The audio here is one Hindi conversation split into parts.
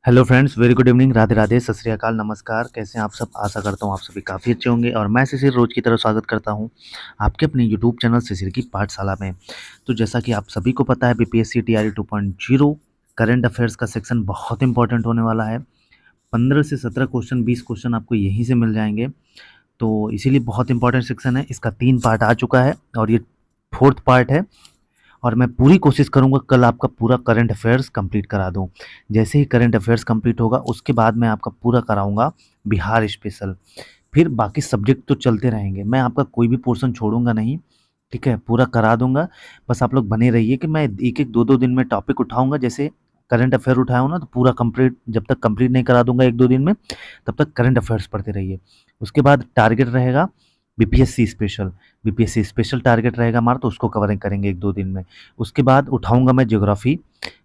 Hello friends, very good evening, Radhe Radhe, सत श्री अकाल, नमस्कार। कैसे हैं आप सब? आशा करता हूँ आप सभी काफ़ी अच्छे होंगे और मैं शिशिर रोज की तरह स्वागत करता हूँ आपके अपने यूट्यूब चैनल शिशिर की पाठशाला में। तो जैसा कि आप सभी को पता है, बीपीएससी टीआरई 2.0 करंट अफेयर्स का सेक्शन बहुत इंपॉर्टेंट होने वाला है। 15 से 17 क्वेश्चन, 20 क्वेश्चन आपको यहीं से मिल जाएंगे। तो इसीलिए बहुत इंपॉर्टेंट सेक्शन है। इसका 3 पार्ट आ चुका है और ये 4th पार्ट है। और मैं पूरी कोशिश करूँगा कल आपका पूरा करंट अफेयर्स कंप्लीट करा दूँ। जैसे ही करंट अफेयर्स कंप्लीट होगा उसके बाद मैं आपका पूरा कराऊँगा बिहार स्पेशल। फिर बाकी सब्जेक्ट तो चलते रहेंगे। मैं आपका कोई भी पोर्शन छोड़ूँगा नहीं, ठीक है? पूरा करा दूँगा। बस आप लोग बने रहिए कि मैं 1-1 2-2 दिन में टॉपिक उठाऊँगा। जैसे करंट अफेयर उठाया हूँ ना, तो पूरा कंप्लीट जब तक कंप्लीट नहीं करा दूँगा 1-2 दिन में, तब तक करंट अफेयर्स पढ़ते रहिए। उसके बाद टारगेट रहेगा BPSC special. BPSC special target रहेगा हमारा, तो उसको कवरिंग करेंगे 1-2 दिन में। उसके बाद उठाऊँगा मैं ज्योग्राफी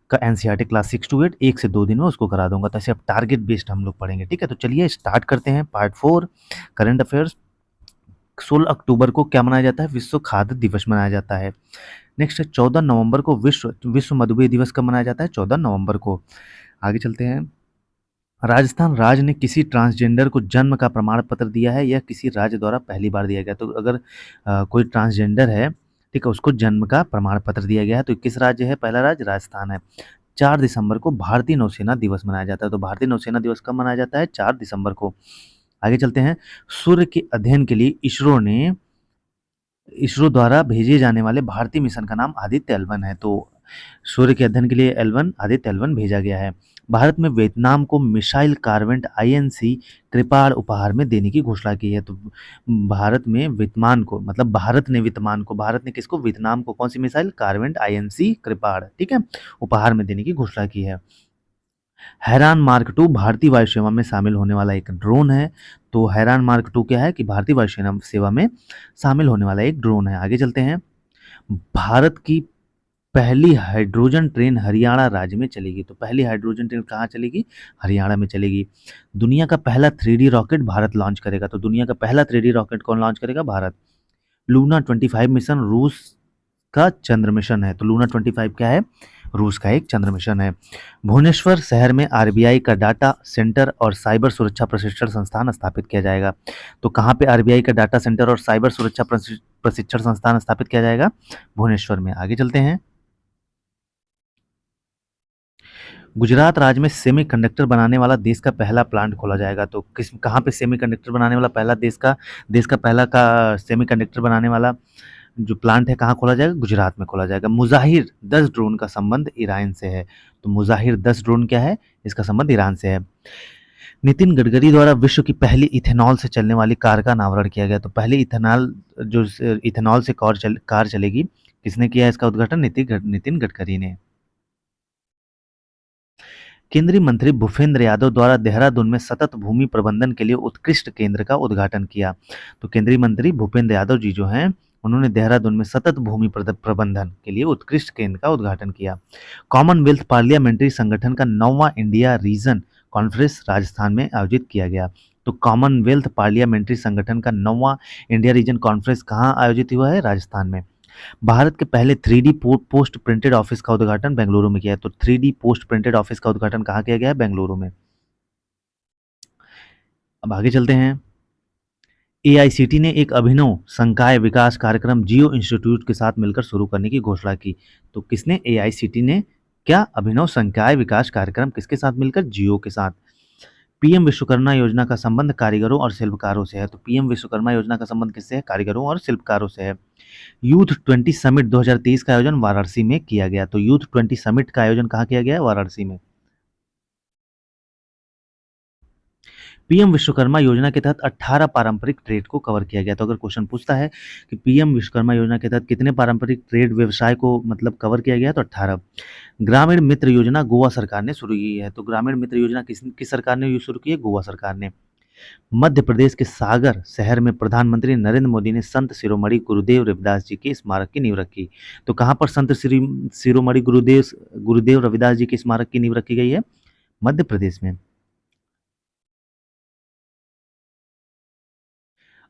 का एनसीईआरटी क्लास 6 टू 8, 1 से 2 दिन में उसको करा दूँगा। तो ऐसे अब टारगेट बेस्ड हम लोग पढ़ेंगे, ठीक है? तो चलिए स्टार्ट करते हैं पार्ट 4 करंट अफेयर्स। 16 अक्टूबर को क्या मनाया जाता है? विश्व खाद्य दिवस मनाया जाता है। नेक्स्ट है 14 नवंबर को विश्व विश्व मधुमेह दिवस कब मनाया जाता है? 14 नवंबर को। आगे चलते हैं। राजस्थान राज्य ने किसी ट्रांसजेंडर को जन्म का प्रमाण पत्र दिया है? यह किसी राज्य द्वारा पहली बार दिया गया। तो अगर कोई ट्रांसजेंडर है, ठीक है, उसको जन्म का प्रमाण पत्र दिया गया है, तो किस राज्य है? पहला राज्य राजस्थान है। 4 दिसंबर को भारतीय नौसेना दिवस मनाया जाता है। तो भारतीय नौसेना दिवस कब मनाया जाता है? 4 दिसंबर को। आगे चलते हैं। सूर्य के अध्ययन के लिए इसरो द्वारा भेजे जाने वाले भारतीय मिशन का नाम आदित्य एल1 है। तो सूर्य के अध्ययन के लिए एल1 आदित्य एल1 भेजा गया है। भारत में वियतनाम को मिसाइल कार्वेंट आईएनसी कृपाण उपहार में देने की घोषणा की है। तो भारत में वियतनाम को, मतलब भारत ने किसको? वियतनाम को कौन सी मिसाइल? कार्वेंट आईएनसी कृपाण, ठीक है, उपहार में देने की घोषणा की है। हैरान मार्क 2 भारतीय वायु सेवा में शामिल होने वाला एक ड्रोन है। तो हैरान मार्क 2 क्या है? कि भारतीय वायु सेना सेवा में शामिल होने वाला एक ड्रोन है। आगे चलते हैं। भारत की पहली हाइड्रोजन ट्रेन हरियाणा राज्य में चलेगी। तो पहली हाइड्रोजन ट्रेन कहाँ चलेगी? हरियाणा में चलेगी। दुनिया का पहला 3D रॉकेट भारत लॉन्च करेगा। तो दुनिया का पहला 3D रॉकेट कौन लॉन्च करेगा? भारत। लूना 25 मिशन रूस का चंद्र मिशन है। तो लूना 25 क्या है? रूस का एक चंद्र मिशन है। भुवनेश्वर शहर में आरबीआई का डाटा सेंटर और साइबर सुरक्षा प्रशिक्षण संस्थान स्थापित किया जाएगा। तो कहाँ पे आरबीआई का डाटा सेंटर और साइबर सुरक्षा प्रशिक्षण संस्थान स्थापित किया जाएगा? भुवनेश्वर में। आगे चलते हैं। गुजरात राज्य में सेमीकंडक्टर बनाने वाला देश का पहला प्लांट खोला जाएगा। तो किस कहाँ पे सेमीकंडक्टर बनाने वाला पहला देश का पहला का सेमीकंडक्टर बनाने वाला जो प्लांट है, कहाँ खोला जाएगा? गुजरात में खोला जाएगा। मुजाहिर 10 ड्रोन का संबंध ईरान से है। तो मुजाहिर 10 ड्रोन क्या है? इसका संबंध ईरान से है। नितिन गडकरी द्वारा विश्व की पहली इथेनॉल से चलने वाली कार का अनावरण किया गया। तो पहले इथेनॉल से कार चलेगी, किसने किया इसका उद्घाटन? नितिन गडकरी ने। केंद्रीय मंत्री भूपेंद्र यादव द्वारा देहरादून में सतत भूमि प्रबंधन के लिए उत्कृष्ट केंद्र का उद्घाटन किया। तो केंद्रीय मंत्री भूपेंद्र यादव जी जो हैं, उन्होंने देहरादून में सतत भूमि प्रबंधन के लिए उत्कृष्ट केंद्र का उद्घाटन किया। कॉमनवेल्थ पार्लियामेंट्री संगठन का 9वां इंडिया रीजन कॉन्फ्रेंस राजस्थान में आयोजित किया गया। तो कॉमनवेल्थ पार्लियामेंट्री संगठन का 9वां इंडिया रीजन कॉन्फ्रेंस कहाँ आयोजित हुआ है? राजस्थान में। भारत के पहले 3D पोस्ट प्रिंटेड ऑफिस का उद्घाटन बेंगलुरु में किया है। तो 3D पोस्ट प्रिंटेड ऑफिस का उद्घाटन कहाँ किया गया है? बेंगलुरु में। अब आगे चलते हैं। एआईसीटी ने एक अभिनव संकाय विकास कार्यक्रम जियो इंस्टीट्यूट के साथ मिलकर शुरू करने की घोषणा की। तो किसने? एआईसीटी ने क्या अभिनव संकाय विकास कार्यक्रम किसके साथ मिलकर? जियो के साथ। पीएम विश्वकर्मा योजना का संबंध कारीगरों और शिल्पकारों से है। तो पीएम विश्वकर्मा योजना का संबंध किससे है? कारीगरों और शिल्पकारों से है। यूथ 20 समिट 2023 का आयोजन वाराणसी में किया गया। तो यूथ 20 समिट का आयोजन कहाँ किया गया है? वाराणसी में। पीएम विश्वकर्मा योजना के तहत 18 पारंपरिक ट्रेड को कवर किया गया। तो अगर क्वेश्चन पूछता है कि पीएम विश्वकर्मा योजना के तहत कितने पारंपरिक ट्रेड व्यवसाय को मतलब कवर किया गया, तो 18। ग्रामीण मित्र योजना गोवा सरकार ने शुरू की है। तो ग्रामीण मित्र योजना किस सरकार ने शुरू की है? गोवा सरकार ने। मध्य प्रदेश के सागर शहर में प्रधानमंत्री नरेंद्र मोदी ने संत शिरोमणि गुरुदेव रविदास जी के स्मारक की नींव रखी। तो कहाँ पर संत शिरोमणि गुरुदेव रविदास जी के स्मारक की नींव रखी गई है? मध्य प्रदेश में।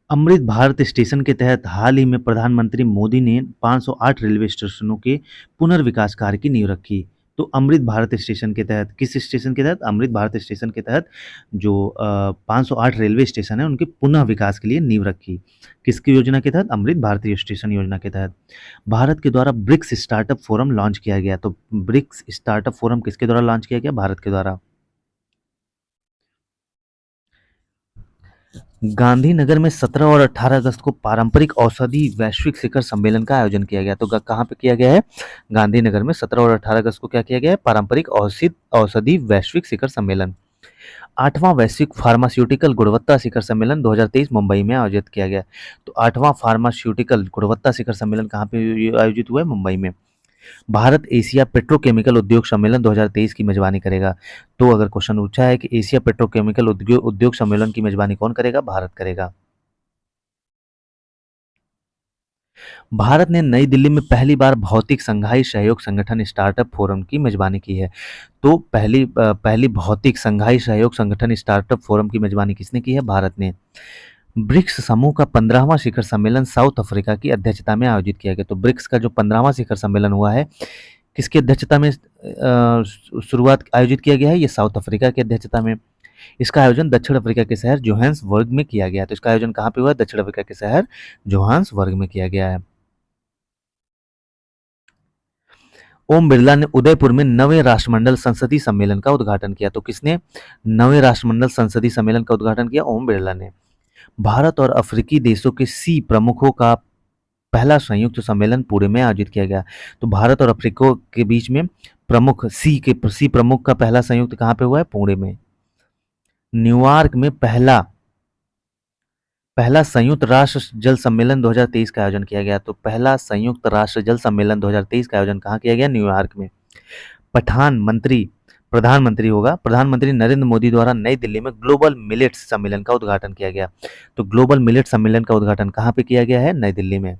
अमृत भारत स्टेशन के तहत हाल ही में प्रधानमंत्री मोदी ने 508 रेलवे स्टेशनों के पुनर्विकास कार्य की नींव रखी। तो अमृत भारत स्टेशन के तहत, किस स्टेशन के तहत? अमृत भारत स्टेशन के तहत जो 508 रेलवे स्टेशन है उनके पुनः विकास के लिए नींव रखी। किसकी योजना के तहत? अमृत भारतीय स्टेशन योजना के तहत। भारत के द्वारा ब्रिक्स स्टार्टअप फोरम लॉन्च किया गया। तो ब्रिक्स स्टार्टअप फोरम किसके द्वारा लॉन्च किया गया? भारत के द्वारा। गांधीनगर में 17 और 18 अगस्त को पारंपरिक औषधि वैश्विक शिखर सम्मेलन का आयोजन किया गया। तो कहाँ पे किया गया है? गांधीनगर में 17 और 18 अगस्त को क्या किया गया है? पारंपरिक औषधि वैश्विक शिखर सम्मेलन। 8वां वैश्विक फार्मास्यूटिकल गुणवत्ता शिखर सम्मेलन 2023 मुंबई में आयोजित किया गया। तो 8वां फार्मास्यूटिकल गुणवत्ता शिखर सम्मेलन कहाँ पे आयोजित हुआ है? मुंबई में। भारत एशिया पेट्रोकेमिकल उद्योग सम्मेलन 2023 की मेजबानी करेगा। तो अगर क्वेश्चन पूछा है कि एशिया पेट्रोकेमिकल उद्योग सम्मेलन की मेजबानी कौन करेगा? भारत करेगा। भारत ने नई दिल्ली में पहली बार भौतिक संघाई सहयोग संगठन स्टार्टअप फोरम की मेजबानी की है। तो पहली भौतिक संघाई सहयोग संगठन स्टार्टअप फोरम की मेजबानी किसने की है? भारत ने। ब्रिक्स समूह का 15वां शिखर सम्मेलन साउथ अफ्रीका की अध्यक्षता में आयोजित किया गया। तो ब्रिक्स का जो 15वां शिखर सम्मेलन हुआ है, किसकी अध्यक्षता में शुरुआत आयोजित किया गया है? ये साउथ अफ्रीका की अध्यक्षता में। इसका आयोजन दक्षिण अफ्रीका के शहर जोहान्सबर्ग में किया गया है। तो इसका आयोजन कहाँ पे हुआ है? दक्षिण अफ्रीका के शहर जोहान्सबर्ग में किया गया है। ओम बिरला ने उदयपुर में नवे राष्ट्रमंडल संसदीय सम्मेलन का उद्घाटन किया। तो किसने नवे राष्ट्रमंडल संसदीय सम्मेलन का उद्घाटन किया? ओम बिरला ने। भारत और अफ्रीकी देशों के सी प्रमुखों का पहला संयुक्त सम्मेलन पुणे में आयोजित किया गया। तो भारत और अफ्रीका के बीच में सी प्रमुख का पहला संयुक्त कहाँ पे हुआ है? पुणे में। न्यूयॉर्क में पहला पहला संयुक्त राष्ट्र जल सम्मेलन 2023 का आयोजन किया गया। तो पहला संयुक्त राष्ट्र जल सम्मेलन 2023 का आयोजन कहाँ किया गया? न्यूयॉर्क में। पठान मंत्री प्रधानमंत्री नरेंद्र मोदी द्वारा नई दिल्ली में ग्लोबल मिलेट्स सम्मेलन का उद्घाटन किया गया। तो ग्लोबल मिलेट सम्मेलन का उद्घाटन कहाँ पे किया गया है? नई दिल्ली में।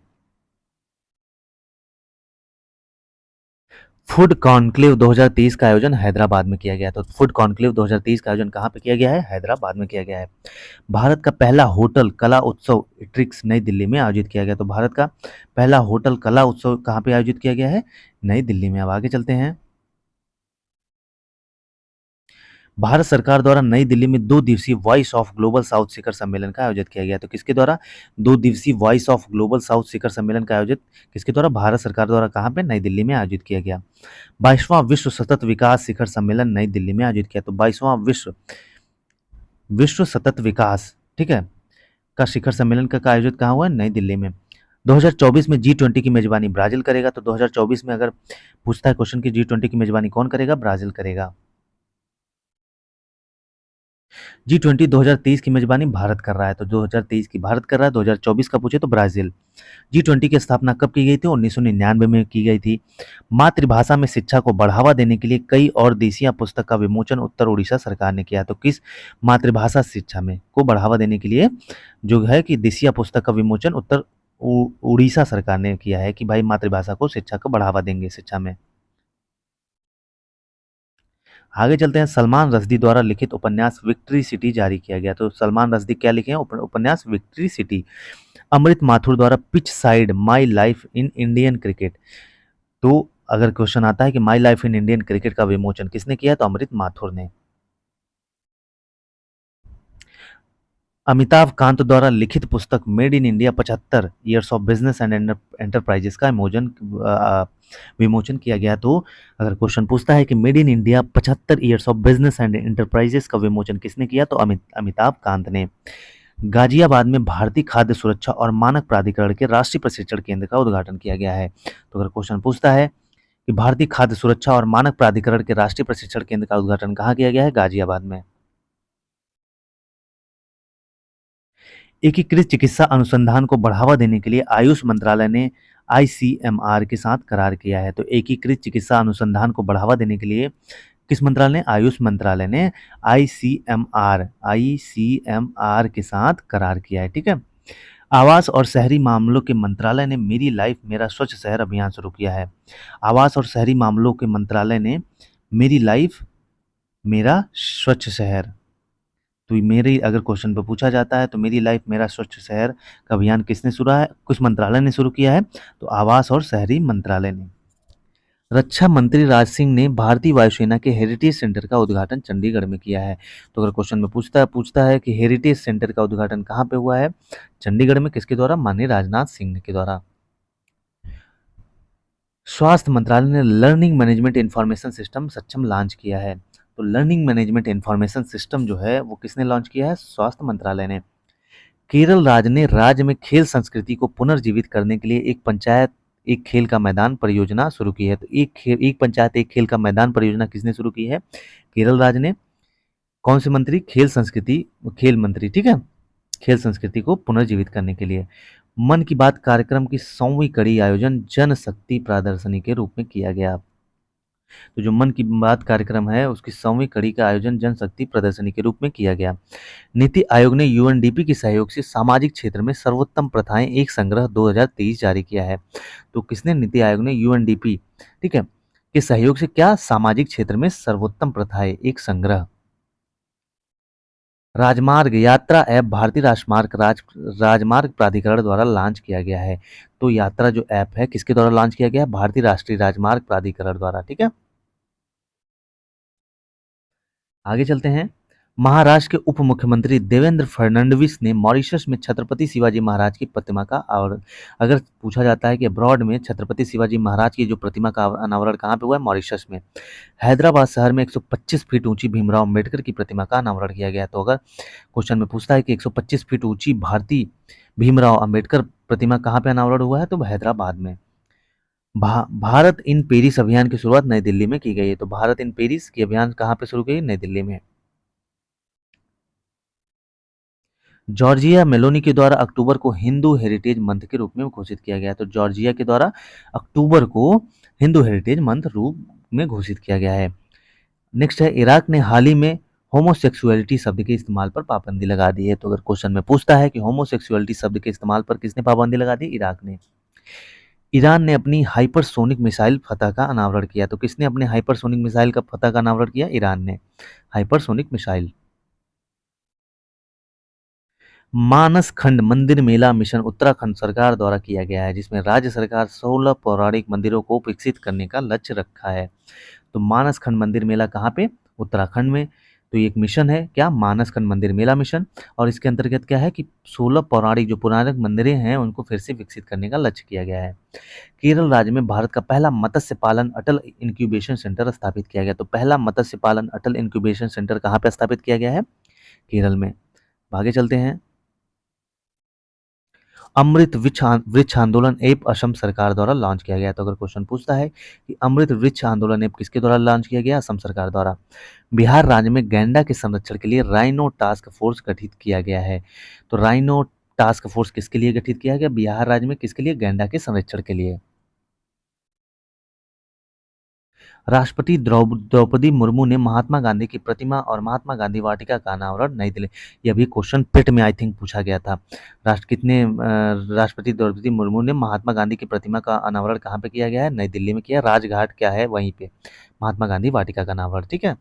फूड कॉन्क्लेव 2023 का आयोजन हैदराबाद में किया गया। तो फूड कॉन्क्लेव 2023 का आयोजन कहाँ पे किया गया है? हैदराबाद में किया गया है। भारत का पहला होटल कला उत्सव ट्रिक्स नई दिल्ली में आयोजित किया गया। तो भारत का पहला होटल कला उत्सव कहाँ पे आयोजित किया गया है? नई दिल्ली में। अब आगे चलते हैं। भारत सरकार द्वारा नई दिल्ली में 2 दिवसीय वॉइस ऑफ ग्लोबल साउथ शिखर सम्मेलन का आयोजित किया गया। तो किसके द्वारा 2 दिवसीय वॉइस ऑफ ग्लोबल साउथ शिखर सम्मेलन का आयोजित किसके द्वारा? भारत सरकार द्वारा कहाँ पे? नई दिल्ली में आयोजित किया गया। 22वां विश्व सतत विकास शिखर सम्मेलन नई दिल्ली में आयोजित किया। तो 22वां विश्व सतत विकास, ठीक है, का शिखर सम्मेलन का आयोजित कहाँ हुआ है? नई दिल्ली में। 2024 में G20 की मेजबानी ब्राजील करेगा। तो 2024 में अगर पूछता है क्वेश्चन की G20 की मेजबानी कौन करेगा? ब्राजील करेगा। G20 2023 की मेजबानी भारत कर रहा है। तो 2023 की भारत कर रहा है, 2024 का पूछे तो ब्राजील। G20 की स्थापना कब की गई थी? 1999 में की गई थी। मातृभाषा में शिक्षा को बढ़ावा देने के लिए कई और देसिया पुस्तक का विमोचन उत्तर उड़ीसा सरकार ने किया। तो किस मातृभाषा शिक्षा में को बढ़ावा देने के लिए जो है कि देसिया पुस्तक का विमोचन उत्तर उड़ीसा सरकार ने किया है कि भाई मातृभाषा को शिक्षा को बढ़ावा देंगे शिक्षा में। आगे चलते हैं। सलमान रश्दी द्वारा लिखित उपन्यास विक्ट्री सिटी जारी किया गया। तो सलमान रश्दी क्या लिखे हैं? उपन्यास विक्ट्री सिटी। अमृत माथुर द्वारा pitch side my life in Indian cricket. तो अगर क्वेश्चन आता है कि my life in Indian cricket का विमोचन किसने किया? तो अमृत माथुर ने। अमिताभ कांत द्वारा लिखित पुस्तक made in India 75 years of business and enterprises का विमोचन किया गया। तो अगर क्वेश्चन पूछता है कि made in India 75 years of business and enterprises का विमोचन किसने किया? तो अमिताभ कांत ने। गाजियाबाद में भारतीय खाद्य सुरक्षा और मानक प्राधिकरण के राष्ट्रीय प्रशिक्षण केंद्र का उद्घाटन किया गया है। तो अगर क्वेश्चन पूछता है कि भारतीय खाद्य सुरक्षा और मानक प्राधिकरण के राष्ट्रीय प्रशिक्षण केंद्र का उद्घाटन कहाँ किया गया है? गाजियाबाद में। एकीकृत चिकित्सा अनुसंधान को बढ़ावा देने के लिए आयुष मंत्रालय ने आईसीएमआर के साथ करार किया है। तो एकीकृत चिकित्सा अनुसंधान को बढ़ावा देने के लिए किस मंत्रालय ने? आयुष मंत्रालय ने आईसीएमआर के साथ करार किया है, ठीक है। आवास और शहरी मामलों के मंत्रालय ने मेरी लाइफ मेरा स्वच्छ शहर अभियान शुरू किया है। आवास और शहरी मामलों के मंत्रालय ने मेरी लाइफ मेरा स्वच्छ शहर, तो मेरी अगर क्वेश्चन पे पूछा जाता है तो मेरी लाइफ मेरा स्वच्छ शहर का अभियान किसने शुरू है? किस मंत्रालय ने शुरू किया है? तो आवास और शहरी मंत्रालय ने। रक्षा मंत्री राज सिंह ने भारतीय वायुसेना के हेरिटेज सेंटर का उद्घाटन चंडीगढ़ में किया है। तो अगर क्वेश्चन में पूछता है कि हेरिटेज सेंटर का उद्घाटन कहाँ पे हुआ है? चंडीगढ़ में। किसके द्वारा? माननीय राजनाथ सिंह के द्वारा। स्वास्थ्य मंत्रालय ने लर्निंग मैनेजमेंट इंफॉर्मेशन सिस्टम सक्षम लॉन्च किया है। तो लर्निंग मैनेजमेंट इंफॉर्मेशन सिस्टम जो है वो किसने लॉन्च किया है? स्वास्थ्य मंत्रालय ने। केरल राज्य ने राज्य में खेल संस्कृति को पुनर्जीवित करने के लिए एक पंचायत एक खेल का मैदान परियोजना शुरू की है। तो एक पंचायत एक खेल का मैदान परियोजना किसने शुरू की है? केरल राज्य ने। कौन से मंत्री? खेल मंत्री, ठीक है। खेल संस्कृति को पुनर्जीवित करने के लिए। मन की बात कार्यक्रम की 100वीं कड़ी आयोजन जन शक्ति प्रदर्शनी के रूप में किया गया। तो जो मन की बात कार्यक्रम है उसकी 100वीं कड़ी का आयोजन जनशक्ति प्रदर्शनी के रूप में किया गया। नीति आयोग ने यूएनडीपी के सहयोग से सामाजिक क्षेत्र में सर्वोत्तम प्रथाएं एक संग्रह 2023 जारी किया है। तो किसने? नीति आयोग ने यूएनडीपी, ठीक है, के सहयोग से क्या? सामाजिक क्षेत्र में सर्वोत्तम प्रथाएं एक संग्रह। राजमार्ग यात्रा ऐप भारतीय राजमार्ग प्राधिकरण द्वारा लॉन्च किया गया है। तो यात्रा जो ऐप है किसके द्वारा लॉन्च किया गया है? भारतीय राष्ट्रीय राजमार्ग प्राधिकरण द्वारा, ठीक है। आगे चलते हैं। महाराष्ट्र के उप मुख्यमंत्री देवेंद्र फडणवीस ने मॉरिशस में छत्रपति शिवाजी महाराज की प्रतिमा का अनावरण। अगर पूछा जाता है कि अब्रॉड में छत्रपति शिवाजी महाराज की जो प्रतिमा का अनावरण कहाँ पे हुआ है? मॉरिशस में। हैदराबाद शहर में 125 फीट ऊंची भीमराव अम्बेडकर की प्रतिमा का अनावरण किया गया। तो अगर क्वेश्चन में पूछता है कि 125 फीट ऊंची भारतीय भीमराव अम्बेडकर प्रतिमा कहाँ पे अनावरण हुआ है? तो हैदराबाद में। भारत इन पेरिस अभियान की शुरुआत नई दिल्ली में की गई है। तो भारत इन पेरिस की अभियान कहाँ पे शुरू की? नई दिल्ली में। जॉर्जिया मेलोनी के द्वारा अक्टूबर को हिंदू हेरिटेज मंथ के रूप में घोषित किया गया। तो जॉर्जिया के द्वारा अक्टूबर को हिंदू हेरिटेज मंथ रूप में घोषित किया गया है। नेक्स्ट है, इराक ने हाल ही में होमोसेक्सुअलिटी शब्द के इस्तेमाल पर पाबंदी लगा दी है। तो अगर क्वेश्चन में पूछता है कि होमोसेक्सुअलिटी शब्द के इस्तेमाल पर किसने पाबंदी लगा दी? इराक ने। ईरान ने अपनी हाइपरसोनिक मिसाइल फतह का अनावरण किया। तो किसने अपने हाइपरसोनिक मिसाइल का फतह का अनावरण किया? ईरान ने। Hypersonic missile. मानस खंड मंदिर मेला मिशन उत्तराखंड सरकार द्वारा किया गया है, जिसमें राज्य सरकार 16 पौराणिक मंदिरों को विकसित करने का लक्ष्य रखा है। तो मानस खंड मंदिर मेला कहाँ पे? उत्तराखंड में। तो ये एक मिशन है, क्या? मानस खंड मंदिर मेला मिशन। और इसके अंतर्गत क्या है कि 16 पौराणिक जो पौराणिक मंदिरें हैं उनको फिर से विकसित करने का लक्ष्य किया गया है। केरल राज्य में भारत का पहला मत्स्य पालन अटल इंक्यूबेशन सेंटर स्थापित किया गया। तो पहला मत्स्य पालन अटल इंक्यूबेशन सेंटर कहाँ पे स्थापित किया गया है? केरल में। आगे चलते हैं। अमृत वृक्ष आंदोलन ऐप असम सरकार द्वारा लॉन्च किया गया। तो अगर क्वेश्चन पूछता है कि अमृत वृक्ष आंदोलन ऐप किसके द्वारा लॉन्च किया गया? असम सरकार द्वारा। बिहार राज्य में गैंडा के संरक्षण के लिए राइनो टास्क फोर्स गठित किया गया है। तो राइनो टास्क फोर्स किसके लिए गठित किया गया? बिहार राज्य में। किसके लिए? गैंडा के संरक्षण के लिए। राष्ट्रपति द्रौपदी मुर्मू ने महात्मा गांधी की प्रतिमा और महात्मा गांधी वाटिका का अनावरण नई दिल्ली। यह भी क्वेश्चन पेट में आई थिंक पूछा गया था। राष्ट्रपति द्रौपदी मुर्मू ने महात्मा गांधी की प्रतिमा का अनावरण कहाँ पे किया गया है? नई दिल्ली में किया। राजघाट क्या है? वहीं पे महात्मा गांधी वाटिका का अनावरण, ठीक है।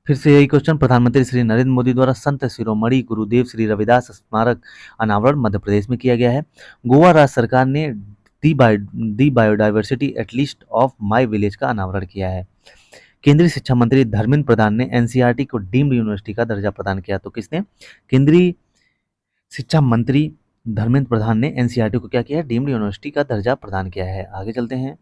फिर से यही क्वेश्चन, प्रधानमंत्री श्री नरेंद्र मोदी द्वारा संत शिरोमणि गुरुदेव श्री रविदास स्मारक अनावरण मध्य प्रदेश में किया गया है। गोवा राज्य सरकार ने दी biodiversity atlas of my village का अनावरण किया है। केंद्रीय शिक्षा मंत्री धर्मेंद्र प्रधान ने एनसीईआरटी को डीम्ड यूनिवर्सिटी का दर्जा प्रदान किया। तो किसने? केंद्रीय शिक्षा मंत्री धर्मेंद्र प्रधान ने एनसीईआरटी को क्या किया? डीम्ड यूनिवर्सिटी का दर्जा प्रदान किया है। आगे चलते हैं।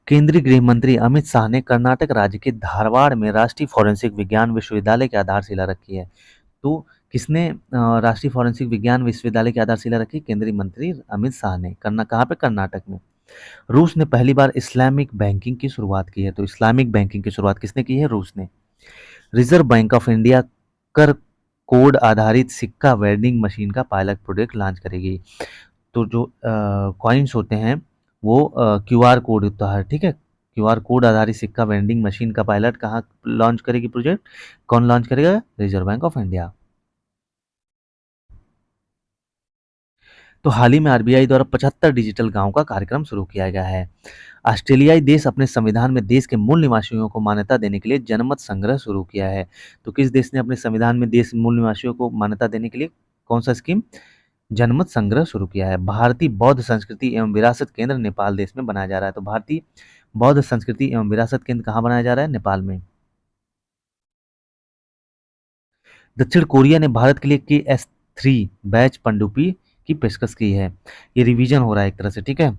केंद्रीय गृह मंत्री अमित शाह ने कर्नाटक राज्य के धारवाड़ में राष्ट्रीय फोरेंसिक विज्ञान विश्वविद्यालय की आधारशिला रखी है। तो किसने राष्ट्रीय फोरेंसिक विज्ञान विश्वविद्यालय की आधारशिला रखी? केंद्रीय मंत्री अमित शाह ने। कहाँ पे? कर्नाटक में। रूस ने पहली बार इस्लामिक बैंकिंग की शुरुआत की है। तो इस्लामिक बैंकिंग की शुरुआत किसने की है? रूस ने। रिजर्व बैंक ऑफ इंडिया कर कोड आधारित सिक्का वेंडिंग मशीन का पायलट प्रोजेक्ट लॉन्च करेगी। तो जो कॉइन्स होते हैं वो क्यूआर कोड होता है, ठीक है। क्यूआर कोड आधारित सिक्का वेंडिंग मशीन का पायलट कहाँ लॉन्च करेगी प्रोजेक्ट? कौन लॉन्च करेगा? Reserve bank of India. तो हाल ही में आरबीआई द्वारा 75 डिजिटल गांव का कार्यक्रम शुरू किया गया है। ऑस्ट्रेलियाई देश अपने संविधान में देश के मूल निवासियों को मान्यता देने के लिए जनमत संग्रह शुरू किया है। तो किस देश ने अपने संविधान में देश मूल निवासियों को मान्यता देने के लिए कौन सा स्कीम? जनमत संग्रह शुरू किया है। भारतीय बौद्ध संस्कृति एवं विरासत केंद्र नेपाल देश में बनाया जा रहा है। तो भारतीय बौद्ध संस्कृति एवं विरासत केंद्र कहाँ बनाया जा रहा है? नेपाल में। दक्षिण कोरिया ने भारत के लिए KS-3 बैच पनडुब्बी की पेशकश की है। ये रिवीजन हो रहा है एक तरह से, ठीक है।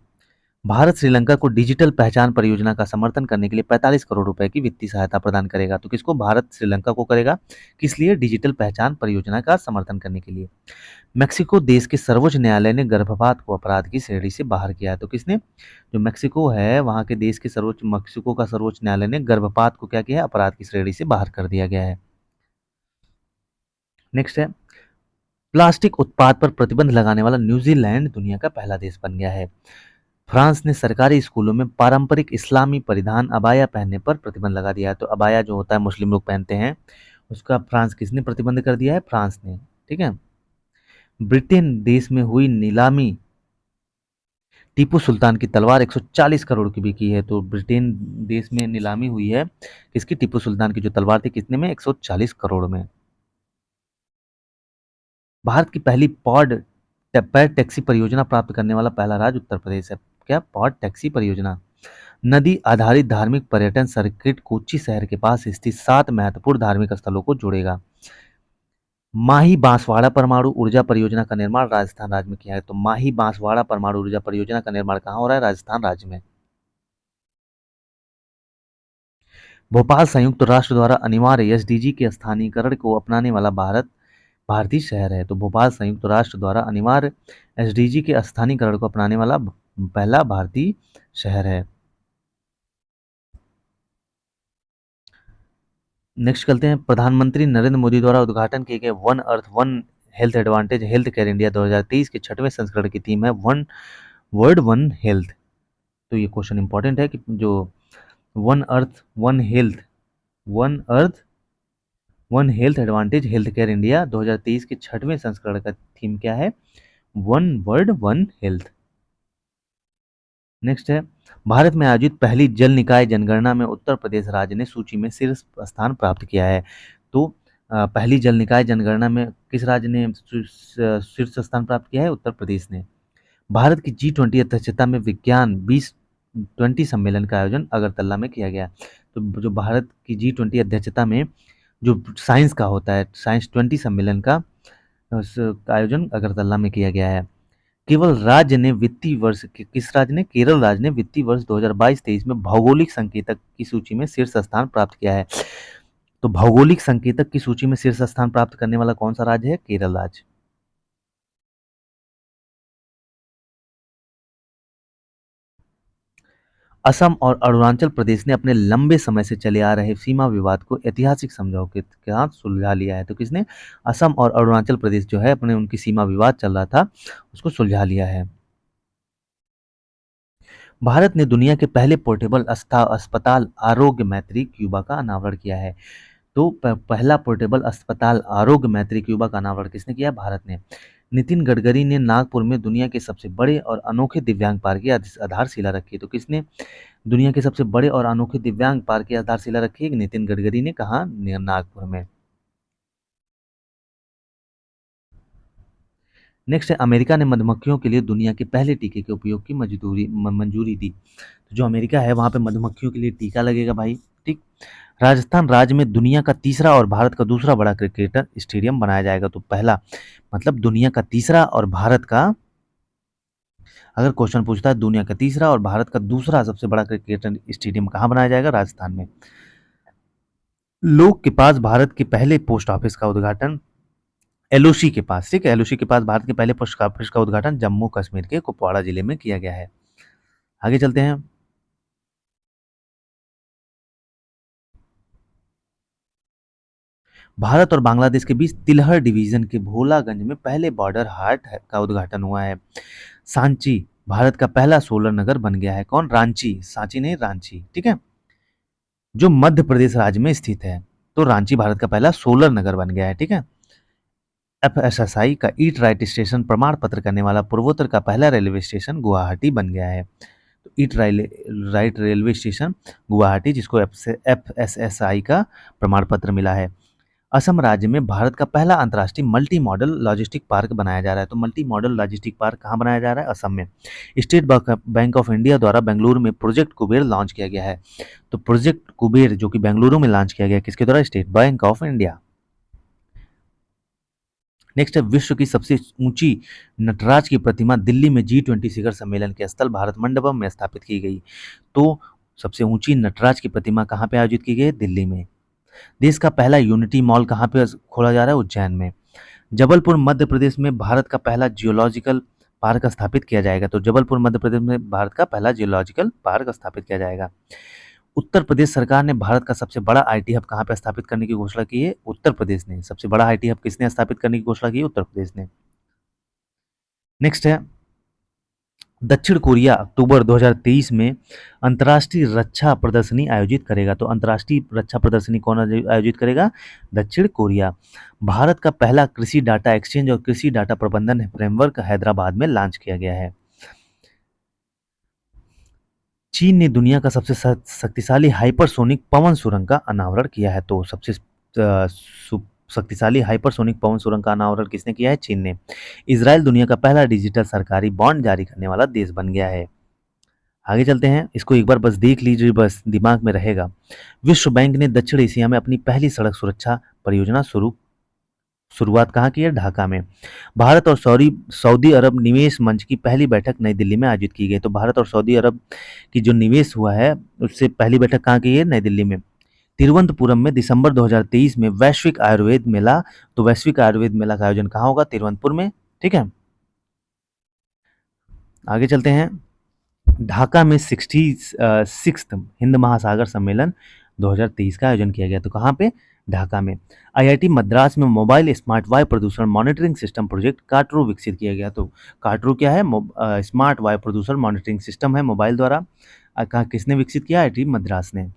भारत श्रीलंका को डिजिटल पहचान परियोजना का समर्थन करने के लिए 45 करोड़ रुपए की वित्तीय सहायता प्रदान करेगा। तो किसको? भारत श्रीलंका को करेगा। किस लिए? डिजिटल पहचान परियोजना का समर्थन करने के लिए। मेक्सिको देश के सर्वोच्च न्यायालय ने गर्भपात को अपराध की श्रेणी से बाहर किया है। तो किसने? जो मेक्सिको है, वहां के देश के मेक्सिको का सर्वोच्च न्यायालय ने गर्भपात को क्या किया है? अपराध की श्रेणी से बाहर कर दिया गया है। नेक्स्ट है, प्लास्टिक उत्पाद पर प्रतिबंध लगाने वाला न्यूजीलैंड दुनिया का पहला देश बन गया है। फ्रांस ने सरकारी स्कूलों में पारंपरिक इस्लामी परिधान अबाया पहनने पर प्रतिबंध लगा दिया है। तो अबाया जो होता है मुस्लिम लोग पहनते हैं, उसका फ्रांस किसने प्रतिबंध कर दिया है? फ्रांस ने, ठीक है। ब्रिटेन देश में हुई नीलामी, टीपू सुल्तान की तलवार 140 करोड़ की बिकी है। तो ब्रिटेन देश में नीलामी हुई है किसकी? टीपू सुल्तान की जो तलवार थी, कितने में? 140 करोड़ में। भारत की पहली पैड टैक्सी परियोजना प्राप्त करने वाला पहला राज्य उत्तर प्रदेश है। क्या? पॉड टैक्सी परियोजना। नदी आधारित धार्मिक पर्यटन सर्किट कोच्चि शहर के पास स्थित 7 महत्वपूर्ण धार्मिक स्थलों को जोड़ेगा। माही बांसवाड़ा परमाणु ऊर्जा परियोजना का निर्माण राजस्थान राज्य में किया है। तो माही बांसवाड़ा परमाणु ऊर्जा परियोजना का निर्माण कहाँ हो रहा है? राजस्थान राज्य में। भोपाल संयुक्त राष्ट्र द्वारा अनिवार्य एसडीजी के स्थानीयकरण को अपनाने वाला भारतीय शहर है। तो भोपाल संयुक्त राष्ट्र द्वारा अनिवार्य एसडीजी के स्थानीयकरण को अपनाने वाला पहला भारतीय शहर है। नेक्स्ट चलते हैं, प्रधानमंत्री नरेंद्र मोदी द्वारा उद्घाटन किए गए one earth one health advantage health care India 2023 के 6वें संस्करण की थीम है वन वर्ल्ड वन हेल्थ। तो ये क्वेश्चन इंपॉर्टेंट है कि जो one earth one earth one health advantage health care India 2023 के 6वें संस्करण का थीम क्या है? One world one health. Next है, भारत में आयोजित पहली जल निकाय जनगणना में उत्तर प्रदेश राज्य ने सूची में शीर्ष स्थान प्राप्त किया है। तो पहली जल निकाय जनगणना में किस राज्य ने शीर्ष स्थान प्राप्त किया है? उत्तर प्रदेश ने। भारत की G20 अध्यक्षता में विज्ञान 20 सम्मेलन का आयोजन अगरतला में किया गया। तो जो भारत की G20 अध्यक्षता में जो साइंस का होता है, साइंस 20 सम्मेलन का आयोजन अगरतला में किया गया है। केवल राज्य ने वित्तीय वर्ष किस राज्य ने? केरल राज्य ने वित्तीय वर्ष 2022-23 में भौगोलिक संकेतक की सूची में शीर्ष स्थान प्राप्त किया है। तो भौगोलिक संकेतक की सूची में शीर्ष स्थान प्राप्त करने वाला कौन सा राज्य है? केरल राज्य। असम और अरुणाचल प्रदेश ने अपने लंबे समय से चले आ रहे सीमा विवाद को ऐतिहासिक समझौते के साथ सुलझा लिया है। तो किसने? असम और अरुणाचल प्रदेश जो है अपने उनकी सीमा विवाद चल रहा था, उसको सुलझा लिया है। भारत ने दुनिया के पहले पोर्टेबल अस्पताल आरोग्य मैत्री क्यूबा का अनावरण किया है। तो पहला पोर्टेबल अस्पताल आरोग्य मैत्री क्यूबा का अनावरण किसने किया? भारत ने। नितिन गडकरी ने नागपुर में दुनिया के सबसे बड़े और अनोखे दिव्यांग पार्क की आधारशिला रखी। तो किसने दुनिया के सबसे बड़े और अनोखे दिव्यांग पार्क की आधारशिला रखी है? नितिन गडकरी ने। कहा? नागपुर में। नेक्स्ट है, अमेरिका ने मधुमक्खियों के लिए दुनिया के पहले टीके के उपयोग की मंजूरी दी। तो जो अमेरिका है वहाँ पे मधुमक्खियों के लिए टीका लगेगा भाई, ठीक। राजस्थान राज्य में दुनिया का तीसरा और भारत का दूसरा बड़ा क्रिकेट स्टेडियम बनाया जाएगा। तो पहला मतलब दुनिया का तीसरा और भारत का, अगर क्वेश्चन पूछता है दुनिया का तीसरा और भारत का दूसरा सबसे बड़ा क्रिकेट स्टेडियम कहाँ बनाया जाएगा? राजस्थान में। लोक के पास भारत के पहले पोस्ट ऑफिस का उद्घाटन एलओसी के पास, ठीक है, एलओसी के पास भारत के पहले पोस्ट ऑफिस का उद्घाटन जम्मू कश्मीर के कुपवाड़ा जिले में किया गया है। आगे चलते हैं। भारत और बांग्लादेश के बीच तिलहर डिवीजन के भोलागंज में पहले बॉर्डर हाट का उद्घाटन हुआ है। सांची भारत का पहला सोलर नगर बन गया है। कौन? रांची, सांची नहीं, रांची, ठीक है, जो मध्य प्रदेश राज्य में स्थित है। तो रांची भारत का पहला सोलर नगर बन गया है, ठीक है। एफएसएसआई का ईट राइट स्टेशन प्रमाण पत्र करने वाला पूर्वोत्तर का पहला रेलवे स्टेशन गुवाहाटी बन गया है। तो eat right railway station Guwahati, जिसको एफएसएसआई का प्रमाण पत्र मिला है। असम राज्य में भारत का पहला अंतर्राष्ट्रीय मल्टी मॉडल लॉजिस्टिक पार्क बनाया जा रहा है। तो मल्टी मॉडल लॉजिस्टिक पार्क कहाँ बनाया जा रहा है? असम में। स्टेट बैंक ऑफ इंडिया द्वारा बेंगलुरु में प्रोजेक्ट कुबेर लॉन्च किया गया है। तो प्रोजेक्ट कुबेर जो कि बेंगलुरु में लॉन्च किया गया, किसके द्वारा? State bank of India. Next है, विश्व की सबसे ऊंची नटराज की प्रतिमा दिल्ली में G20 शिखर सम्मेलन के स्थल भारत मंडपम में स्थापित की गई। तो सबसे ऊंची नटराज की प्रतिमा कहाँ पे आयोजित की गई है? दिल्ली में। देश का पहला यूनिटी मॉल कहाँ पे खोला जा रहा है? उज्जैन में। जबलपुर मध्य प्रदेश में भारत का पहला जियोलॉजिकल पार्क स्थापित किया जाएगा। तो जबलपुर मध्य प्रदेश में भारत का पहला जियोलॉजिकल पार्क स्थापित किया जाएगा। उत्तर प्रदेश सरकार ने भारत का सबसे बड़ा आईटी हब कहाँ पे स्थापित करने की घोषणा की है? उत्तर प्रदेश ने। सबसे बड़ा आईटी हब किसने स्थापित करने की घोषणा की है? उत्तर प्रदेश ने। नेक्स्ट है, दक्षिण कोरिया अक्टूबर 2023 में अंतर्राष्ट्रीय रक्षा प्रदर्शनी आयोजित करेगा। तो अंतर्राष्ट्रीय रक्षा प्रदर्शनी कौन आयोजित करेगा? दक्षिण कोरिया। भारत का पहला कृषि डाटा एक्सचेंज और कृषि डाटा प्रबंधन फ्रेमवर्क हैदराबाद में लॉन्च किया गया है। चीन ने दुनिया का सबसे शक्तिशाली हाइपरसोनिक पवन सुरंग का अनावरण किया है। तो सबसे शक्तिशाली हाइपरसोनिक पवन सुरंग का अनावरण किसने किया है? चीन ने। इजराइल दुनिया का पहला डिजिटल सरकारी बॉन्ड जारी करने वाला देश बन गया है। आगे चलते हैं, इसको एक बार बस देख लीजिए, बस दिमाग में रहेगा। विश्व बैंक ने दक्षिण एशिया में अपनी पहली सड़क सुरक्षा परियोजना शुरुआत कहाँ की है? ढाका में। भारत और सऊदी अरब निवेश मंच की पहली बैठक नई दिल्ली में आयोजित की गई। तो भारत और सऊदी अरब की जो निवेश हुआ है उससे पहली बैठक कहाँ की है? नई दिल्ली में। तिरुवनंतपुरम में दिसंबर 2023 में वैश्विक आयुर्वेद मेला। तो वैश्विक आयुर्वेद मेला का आयोजन कहाँ होगा? तिरुवनंतपुर में। ठीक है, आगे चलते हैं। ढाका में 66th हिंद महासागर सम्मेलन 2023 का आयोजन किया गया। तो कहाँ पे? ढाका में। आईआईटी मद्रास में मोबाइल स्मार्ट वायु प्रदूषण मॉनिटरिंग सिस्टम प्रोजेक्ट कार्टरो विकसित किया गया। तो कार्टरो क्या है? स्मार्ट वायु प्रदूषण मॉनिटरिंग सिस्टम है मोबाइल द्वारा। कहाँ किसने विकसित किया? आईआईटी मद्रास ने।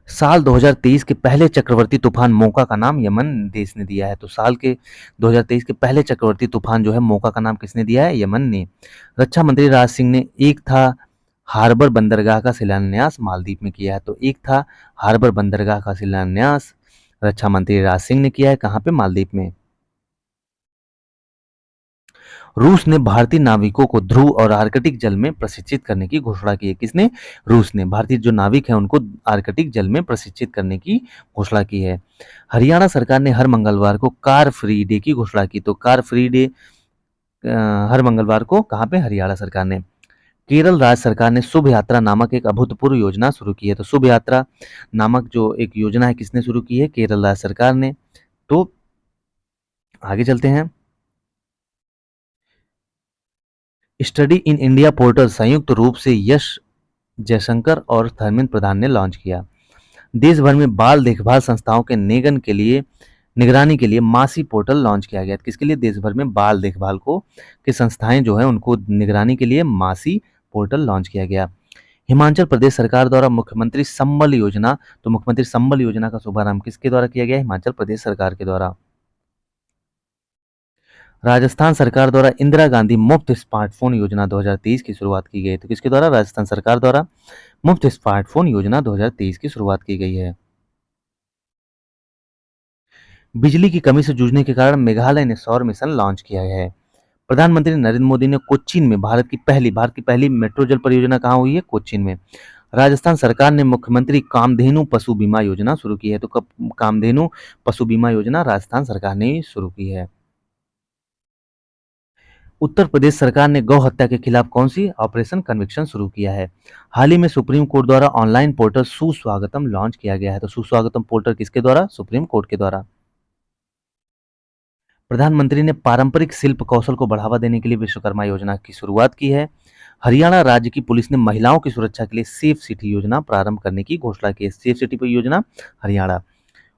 साल 2023 के पहले चक्रवर्ती तूफान मोका का नाम यमन देश ने दिया है। तो साल के 2023 के पहले चक्रवर्ती तूफान जो है मोका का नाम किसने दिया है? यमन ने। रक्षा मंत्री राज सिंह ने एक था हार्बर बंदरगाह का शिलान्यास मालदीव में किया है। तो एक था हार्बर बंदरगाह का शिलान्यास रक्षा मंत्री राज सिंह ने किया है। कहाँ पे? मालदीव में। रूस ने भारतीय नाविकों को ध्रुव और आर्कटिक जल में प्रशिक्षित करने की घोषणा की है। किसने? रूस ने। भारतीय जो नाविक हैं उनको आर्कटिक जल में प्रशिक्षित करने की घोषणा की है। हरियाणा सरकार ने हर मंगलवार को कार फ्री डे की घोषणा की। तो कार फ्री डे हर मंगलवार को कहाँ पे? हरियाणा सरकार ने। केरल राज्य सरकार ने शुभ यात्रा नामक एक अभूतपूर्व योजना शुरू की है। तो शुभ यात्रा नामक जो एक योजना है किसने शुरू की है? केरल राज्य सरकार ने। तो आगे चलते हैं। स्टडी इन इंडिया पोर्टल संयुक्त रूप से यश जयशंकर और धर्मेंद्र प्रधान ने लॉन्च किया। देश भर में बाल देखभाल संस्थाओं के निगरानी के लिए मासी पोर्टल लॉन्च किया गया। किसके लिए? देश भर में बाल देखभाल को की संस्थाएं जो है उनको निगरानी के लिए मासी पोर्टल लॉन्च किया गया। हिमाचल प्रदेश सरकार द्वारा मुख्यमंत्री संबल योजना। तो मुख्यमंत्री संबल योजना का शुभारंभ किसके द्वारा किया गया? हिमाचल प्रदेश सरकार के द्वारा। राजस्थान सरकार द्वारा इंदिरा गांधी मुफ्त स्मार्टफोन योजना 2023 की शुरुआत की गई है। तो किसके द्वारा? राजस्थान सरकार द्वारा मुफ्त स्मार्टफोन योजना 2023 की शुरुआत की गई है। बिजली की कमी से जूझने के कारण मेघालय ने सौर मिशन लॉन्च किया है। प्रधानमंत्री नरेंद्र मोदी ने कोच्चिन में भारत की पहली मेट्रो जल परियोजना कहाँ हुई है? कोच्चिन में। राजस्थान सरकार ने मुख्यमंत्री कामधेनु पशु बीमा योजना शुरू की है। तो कामधेनु पशु बीमा योजना राजस्थान सरकार ने शुरू की है। उत्तर प्रदेश सरकार ने गौ हत्या के खिलाफ कौन सी ऑपरेशन कन्विक्शन शुरू किया है? हाल ही में सुप्रीम कोर्ट द्वारा ऑनलाइन पोर्टल सुस्वागतम लॉन्च किया गया है। तो सुस्वागतम पोर्टल किसके द्वारा? सुप्रीम कोर्ट के द्वारा। प्रधानमंत्री ने पारंपरिक शिल्प कौशल को बढ़ावा देने के लिए विश्वकर्मा योजना की शुरुआत की है। हरियाणा राज्य की पुलिस ने महिलाओं की सुरक्षा के लिए सेफ सिटी योजना प्रारंभ करने की घोषणा की है। सेफ सिटी पर योजना हरियाणा।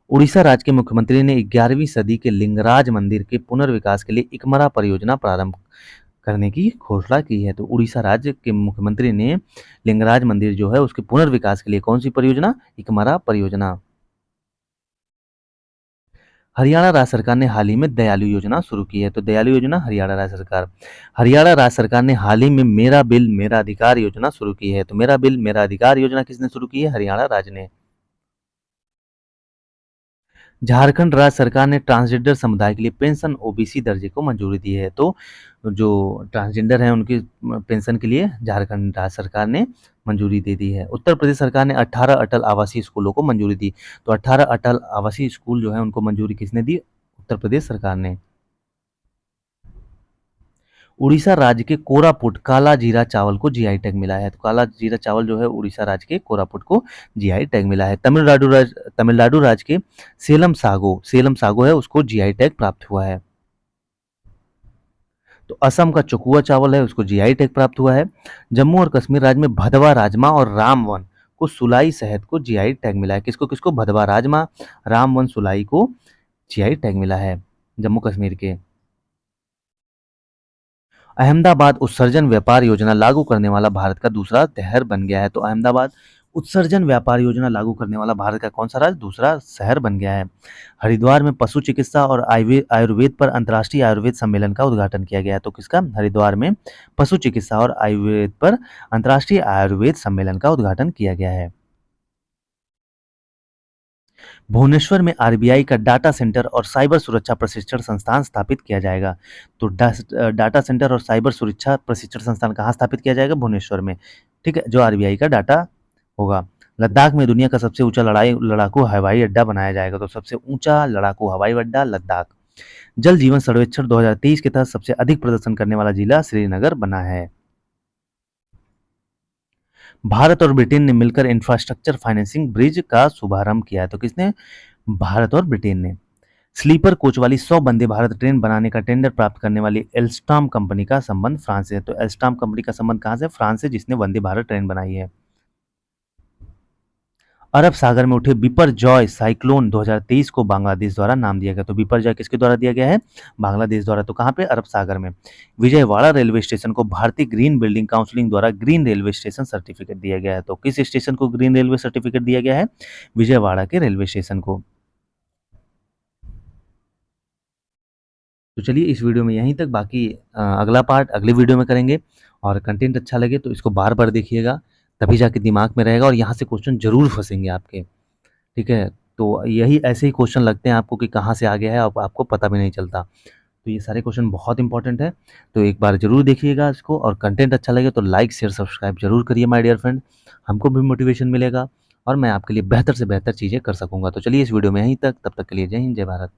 उड़ीसा राज्य के मुख्यमंत्री ने 11वीं सदी के लिंगराज मंदिर के पुनर्विकास के लिए इकमरा परियोजना प्रारंभ करने की घोषणा की है। तो उड़ीसा राज्य के मुख्यमंत्री ने लिंगराज मंदिर जो है उसके पुनर्विकास के लिए कौन सी परियोजना? इकमरा परियोजना। हरियाणा राज्य सरकार ने हाल ही में दयालु योजना शुरू की है। तो दयालु योजना हरियाणा राज्य सरकार ने हाल ही में मेरा बिल मेरा अधिकार योजना शुरू की है। तो मेरा बिल मेरा अधिकार योजना किसने शुरू की है? हरियाणा राज्य ने। झारखंड राज्य सरकार ने ट्रांसजेंडर समुदाय के लिए पेंशन ओबीसी दर्जे को मंजूरी दी है। तो जो ट्रांसजेंडर हैं उनकी पेंशन के लिए झारखंड राज्य सरकार ने मंजूरी दे दी है। उत्तर प्रदेश सरकार ने 18 अटल आवासीय स्कूलों को मंजूरी दी। तो 18 अटल आवासीय स्कूल जो है उनको मंजूरी किसने दी? उत्तर प्रदेश सरकार ने। उड़ीसा राज्य के कोरापुट काला जीरा चावल को जीआई टैग मिला है। तो काला जीरा चावल जो है उड़ीसा राज्य के कोरापुट को जीआई टैग मिला है। तमिलनाडु राज्य के सेलम सागो है उसको जीआई टैग प्राप्त हुआ है। तो असम का चकुआ चावल है उसको जीआई टैग प्राप्त हुआ है। जम्मू और कश्मीर राज्य में भदवा राजमा और रामवन को सुलाई शहद को जीआई टैग मिला है। किसको किसको? भदवा राजमा, रामवन, सुलाई को जीआई टैग मिला है जम्मू कश्मीर के। अहमदाबाद उत्सर्जन व्यापार योजना लागू करने वाला भारत का दूसरा शहर बन गया है। तो अहमदाबाद उत्सर्जन व्यापार योजना लागू करने वाला भारत का कौन सा राज्य? दूसरा शहर बन गया है। हरिद्वार में पशु चिकित्सा और आयुर्वेद पर अंतर्राष्ट्रीय आयुर्वेद सम्मेलन का उद्घाटन किया गया है। तो किसका? हरिद्वार में पशु चिकित्सा और आयुर्वेद पर अंतर्राष्ट्रीय आयुर्वेद सम्मेलन का उद्घाटन किया गया है। भुवनेश्वर में आरबीआई का डाटा सेंटर और साइबर सुरक्षा प्रशिक्षण संस्थान स्थापित किया जाएगा। तो डाटा सेंटर और साइबर सुरक्षा प्रशिक्षण संस्थान कहाँ स्थापित किया जाएगा? भुवनेश्वर में। ठीक है, जो आरबीआई का डाटा होगा। लद्दाख में दुनिया का सबसे ऊंचा लड़ाकू हवाई अड्डा बनाया जाएगा। तो सबसे ऊंचा लड़ाकू हवाई अड्डा लद्दाख। जल जीवन सर्वेक्षण 2023 के तहत सबसे अधिक प्रदर्शन करने वाला जिला श्रीनगर बना है। भारत और ब्रिटेन ने मिलकर इंफ्रास्ट्रक्चर फाइनेंसिंग ब्रिज का शुभारंभ किया है। तो किसने? भारत और ब्रिटेन ने। स्लीपर कोच वाली 100 वंदे भारत ट्रेन बनाने का टेंडर प्राप्त करने वाली एल्स्टॉम कंपनी का संबंध फ्रांस से है। तो एल्स्टॉम कंपनी का संबंध कहाँ से? फ्रांस से, जिसने वंदे भारत ट्रेन बनाई है। अरब सागर में उठे बिपरजॉय साइक्लोन 2023 को बांग्लादेश द्वारा नाम दिया गया। तो बिपरजॉय किसके द्वारा दिया गया है? बांग्लादेश द्वारा। तो कहाँ पे? अरब सागर में। विजयवाड़ा रेलवे स्टेशन को भारतीय ग्रीन बिल्डिंग काउंसिल द्वारा ग्रीन रेलवे स्टेशन सर्टिफिकेट दिया गया है। तो किस स्टेशन को ग्रीन रेलवे सर्टिफिकेट दिया गया है? विजयवाड़ा के रेलवे स्टेशन को। तो चलिए इस वीडियो में यहीं तक, बाकी अगला पार्ट अगले वीडियो में करेंगे। और कंटेंट अच्छा लगे तो इसको बार बार देखिएगा, तभी जाके दिमाग में रहेगा और यहाँ से क्वेश्चन जरूर फंसेंगे आपके। ठीक है, तो यही ऐसे ही क्वेश्चन लगते हैं आपको कि कहाँ से आ गया है, अब आपको पता भी नहीं चलता। तो ये सारे क्वेश्चन बहुत इंपॉर्टेंट है, तो एक बार जरूर देखिएगा इसको। और कंटेंट अच्छा लगे तो लाइक शेयर सब्सक्राइब जरूर करिए माय डियर फ्रेंड, हमको भी मोटिवेशन मिलेगा और मैं आपके लिए बेहतर से बेहतर चीज़ें कर सकूंगा। तो चलिए इस वीडियो में यहीं तक, तब तक के लिए जय हिंद जय भारत।